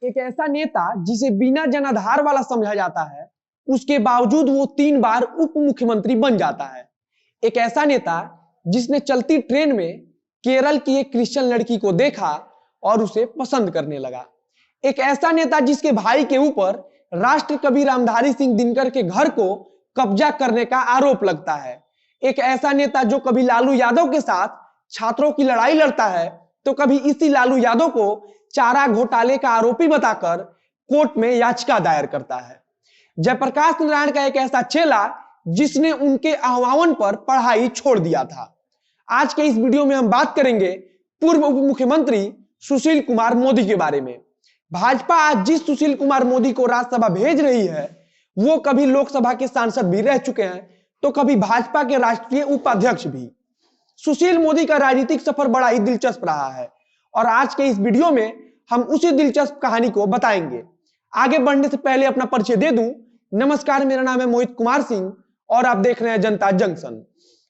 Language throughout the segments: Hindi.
एक ऐसा नेता जिसे बिना जनाधार वाला समझा जाता है, उसके बावजूद वो 3 बार उप मुख्यमंत्री बन जाता है। एक ऐसा नेता जिसने चलती ट्रेन में केरल की एक क्रिश्चियन लड़की को देखा और उसे पसंद करने लगा। एक ऐसा नेता जिसके भाई के ऊपर राष्ट्र कवि रामधारी सिंह दिनकर के घर को कब्जा करने का आरोप लगता है। एक ऐसा नेता जो कभी लालू यादव के साथ छात्रों की लड़ाई लड़ता है, तो कभी इसी लालू यादव को चारा घोटाले का आरोपी बताकर कोर्ट में याचिका दायर करता है। जयप्रकाश नारायण का एक ऐसा चेला जिसने उनके आह्वान पर पढ़ाई छोड़ दिया था। आज के इस वीडियो में हम बात करेंगे पूर्व उप मुख्यमंत्री सुशील कुमार मोदी के बारे में। भाजपा आज जिस सुशील कुमार मोदी को राज्यसभा भेज रही है, वो कभी लोकसभा के सांसद भी रह चुके हैं, तो कभी भाजपा के राष्ट्रीय उपाध्यक्ष भी। सुशील मोदी का राजनीतिक सफर बड़ा ही दिलचस्प रहा है और आज के इस वीडियो में हम उसी दिलचस्प कहानी को बताएंगे। आगे बढ़ने से पहले अपना परिचय दे दूं। नमस्कार, मेरा नाम है मोहित कुमार सिंह और आप देख रहे हैं जनता जंक्शन।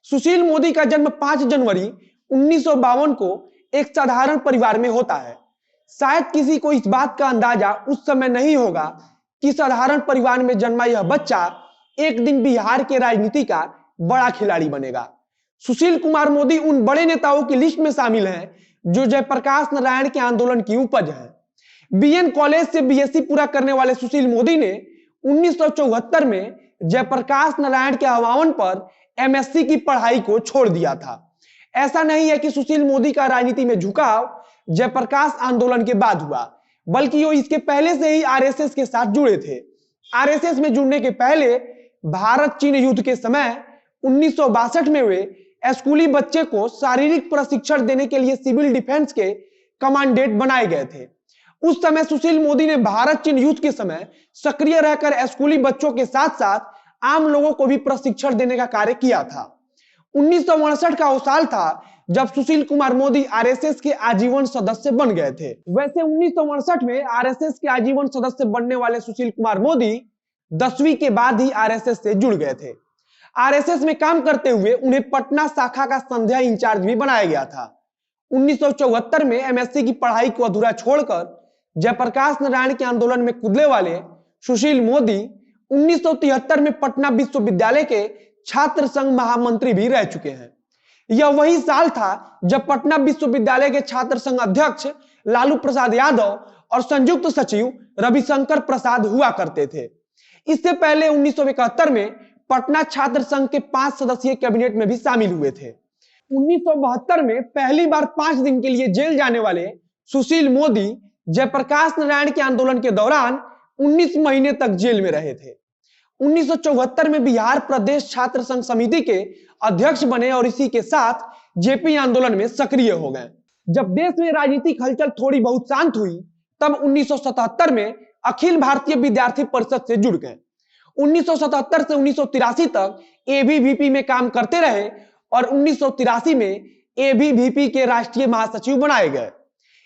सुशील मोदी का जन्म 5 जनवरी 1952 को एक साधारण परिवार में होता है। शायद किसी को इस बात का अंदाजा उस समय नहीं होगा कि साधारण परिवार में जन्मा यह बच्चा एक दिन बिहार के राजनीति का बड़ा खिलाड़ी बनेगा। सुशील कुमार मोदी उन बड़े नेताओं की लिस्ट में शामिल हैं जो जयप्रकाश नारायण के आंदोलन की उपज है। बीएन कॉलेज से बीएससी पूरा करने वाले सुशील मोदी ने 1974 में जयप्रकाश नारायण के आह्वान पर एमएससी की पढ़ाई को छोड़ दिया था। ऐसा नहीं है कि सुशील मोदी का राजनीति में झुकाव जयप्रकाश आंदोलन के बाद हुआ, बल्कि वो इसके पहले से ही आरएसएस के साथ जुड़े थे। आरएसएस में जुड़ने के पहले भारत चीन युद्ध के समय 1962 में वे स्कूली बच्चे को शारीरिक प्रशिक्षण देने के लिए सिविल डिफेंस के कमांडेंट बनाए गए थे। उस समय सुशील मोदी ने भारत चीन युद्ध के समय सक्रिय रहकर स्कूली बच्चों के साथ साथ आम लोगों को भी प्रशिक्षण देने का कार्य किया था। 1962 का वो साल था जब सुशील कुमार मोदी आरएसएस के आजीवन सदस्य बन गए थे। वैसे 1962 में आरएसएस के आजीवन सदस्य बनने वाले सुशील कुमार मोदी 10वीं के बाद ही आरएसएस से जुड़ गए थे। आरएसएस में काम करते हुए उन्हें पटना शाखा का संध्या इंचार्ज भी बनाया गया था। 1974 में एमएससी की पढ़ाई को अधूरा छोड़कर जयप्रकाश नारायण के आंदोलन में कूदने वाले सुशील मोदी 1973 में पटना विश्वविद्यालय के छात्र संघ महामंत्री भी रह चुके हैं। यह वही साल था जब पटना विश्वविद्यालय के छात्र संघ अध्यक्ष लालू प्रसाद यादव और संयुक्त सचिव रविशंकर प्रसाद हुआ करते थे। इससे पहले 1971 में पटना छात्र संघ के 5 सदस्यीय कैबिनेट में भी शामिल हुए थे। 1972 में पहली बार 5 दिन के लिए जेल जाने वाले सुशील मोदी जयप्रकाश नारायण के आंदोलन के दौरान 19 महीने तक जेल में रहे थे। 1974 में बिहार प्रदेश छात्र संघ समिति के अध्यक्ष बने और इसी के साथ जेपी आंदोलन में सक्रिय हो गए। जब देश में राजनीतिक हलचल थोड़ी बहुत शांत हुई, तब 1977 में अखिल भारतीय विद्यार्थी परिषद से जुड़ गए। 1977 से 1983 तक एबीवीपी में काम करते रहे और 1983 में एबीवीपी के राष्ट्रीय महासचिव बनाए गए।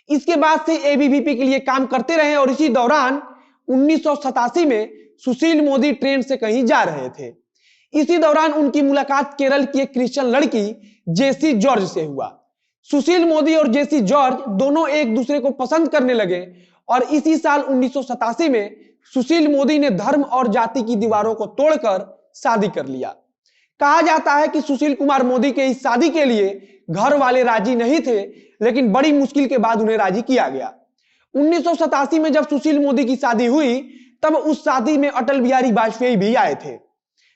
इसके बाद से एबीवीपी के लिए काम करते रहे और इसी दौरान 1987 में सुशील मोदी ट्रेन से कहीं जा रहे थे। इसी दौरान उनकी मुलाकात केरल की एक क्रिश्चियन लड़की जेसी जॉर्ज से हुआ। सुशील मोदी और जेसी जॉर्ज दोनों एक दूसरे को पसंद करने लगे और इसी साल 1987 में सुशील मोदी ने धर्म और जाति की दीवारों को तोड़कर शादी कर लिया। कहा जाता है कि सुशील कुमार मोदी के इस शादी के लिए घर वाले राजी नहीं थे, लेकिन बड़ी मुश्किल के बाद उन्हें राजी किया गया। 1987 में जब सुशील मोदी की शादी हुई, तब उस शादी में अटल बिहारी वाजपेयी भी आए थे।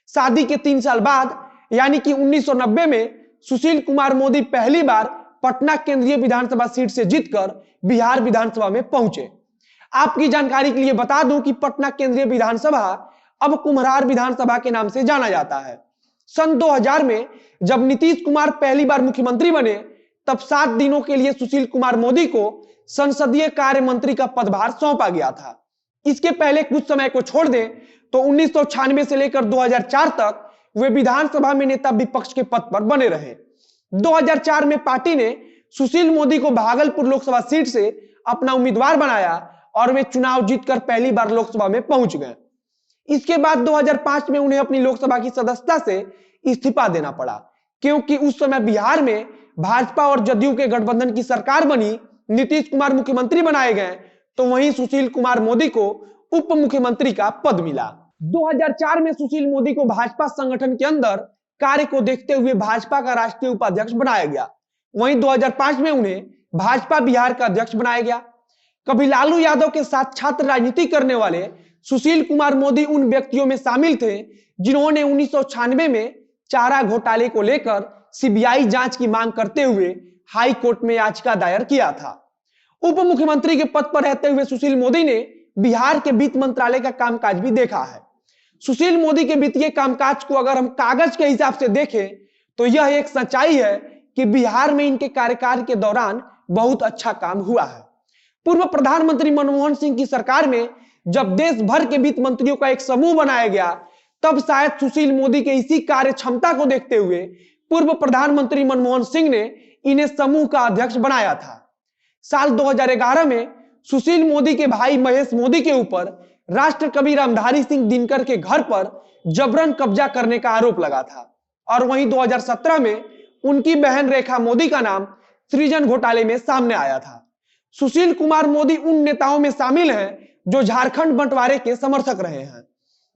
शादी के 3 साल बाद यानी कि 1990 में सुशील कुमार मोदी पहली बार पटना केंद्रीय विधानसभा सीट से जीतकर बिहार विधानसभा में पहुंचे। आपकी जानकारी के लिए बता दूं कि पटना केंद्रीय विधानसभा अब कुम्हरार विधानसभा के नाम से जाना जाता है। सन 2000 में जब नीतीश कुमार पहली बार मुख्यमंत्री बने, तब 7 दिनों के लिए सुशील कुमार मोदी को संसदीय कार्य मंत्री का पदभार सौंपा गया था। इसके पहले कुछ समय को छोड़ दें तो 1996 से लेकर 2004 तक वे विधानसभा में नेता विपक्ष के पद पर बने रहे। 2004 में पार्टी ने सुशील मोदी को भागलपुर लोकसभा सीट से अपना उम्मीदवार बनाया और वे चुनाव जीतकर पहली बार लोकसभा में पहुंच गए। इसके बाद 2005 में उन्हें अपनी लोकसभा की सदस्यता से इस्तीफा देना पड़ा, क्योंकि उस समय बिहार में भाजपा और जदयू के गठबंधन की सरकार बनी, नीतीश कुमार मुख्यमंत्री बनाए गए, तो वहीं सुशील कुमार मोदी को उप मुख्यमंत्री का पद मिला। 2004 में सुशील मोदी को भाजपा संगठन के अंदर कार्य को देखते हुए भाजपा का राष्ट्रीय उपाध्यक्ष बनाया गया। वहीं 2005 में उन्हें भाजपा बिहार का अध्यक्ष बनाया गया। कभी लालू यादव के साथ छात्र राजनीति करने वाले सुशील कुमार मोदी उन व्यक्तियों में शामिल थे जिन्होंने 1996 में चारा घोटाले को लेकर सीबीआई जांच की मांग करते हुए हाई कोर्ट में याचिका दायर किया था। उप मुख्यमंत्री के पद पर रहते हुए सुशील मोदी ने बिहार के वित्त मंत्रालय का कामकाज भी देखा है। सुशील मोदी के वित्तीय कामकाज को अगर हम कागज के हिसाब से देखें तो यह एक सच्चाई है कि बिहार में इनके कार्यकाल के दौरान बहुत अच्छा काम हुआ है। पूर्व प्रधानमंत्री मनमोहन सिंह की सरकार में जब देश भर के वित्त मंत्रियों का एक समूह बनाया गया तब शायद सुशील मोदी के इसी कार्य क्षमता को देखते हुए पूर्व प्रधानमंत्री मनमोहन सिंह ने इन्हें समूह का अध्यक्ष बनाया था। साल 2011 में सुशील मोदी के भाई महेश मोदी के ऊपर राष्ट्र कवि रामधारी सिंह दिनकर के घर पर जबरन कब्जा करने का आरोप लगा था और वहीं 2017 में उनकी बहन रेखा मोदी का नाम सृजन घोटाले में सामने आया था। सुशील कुमार मोदी उन नेताओं में शामिल हैं जो झारखंड बंटवारे के समर्थक रहे हैं।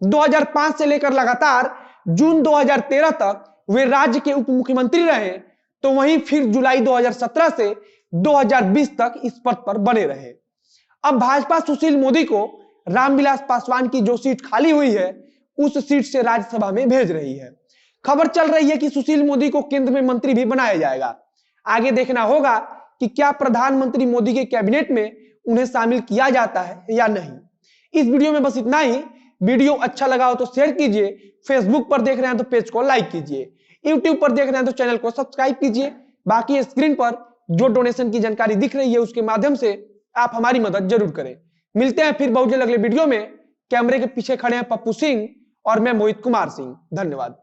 2005 से लेकर लगातार जून 2013 तक वे राज्य के उप मुख्यमंत्री रहे, तो वहीं फिर जुलाई 2017 से 2020 तक इस पद पर बने रहे। अब भाजपा सुशील मोदी को रामविलास पासवान की जो सीट खाली हुई है उस सीट से राज्यसभा में भेज रही है। खबर चल रही है कि सुशील मोदी को केंद्र में मंत्री भी बनाया जाएगा। आगे देखना होगा कि क्या प्रधानमंत्री मोदी के कैबिनेट में उन्हें शामिल किया जाता है या नहीं। इस वीडियो में बस इतना ही। वीडियो अच्छा लगा हो तो शेयर कीजिए, फेसबुक पर देख रहे हैं तो पेज को लाइक कीजिए, यूट्यूब पर देख रहे हैं तो चैनल को सब्सक्राइब कीजिए। बाकी स्क्रीन पर जो डोनेशन की जानकारी दिख रही है उसके माध्यम से आप हमारी मदद जरूर करें। मिलते हैं फिर बहुत जल्द अगले वीडियो में। कैमरे के पीछे खड़े हैं पप्पू सिंह और मैं मोहित कुमार सिंह। धन्यवाद।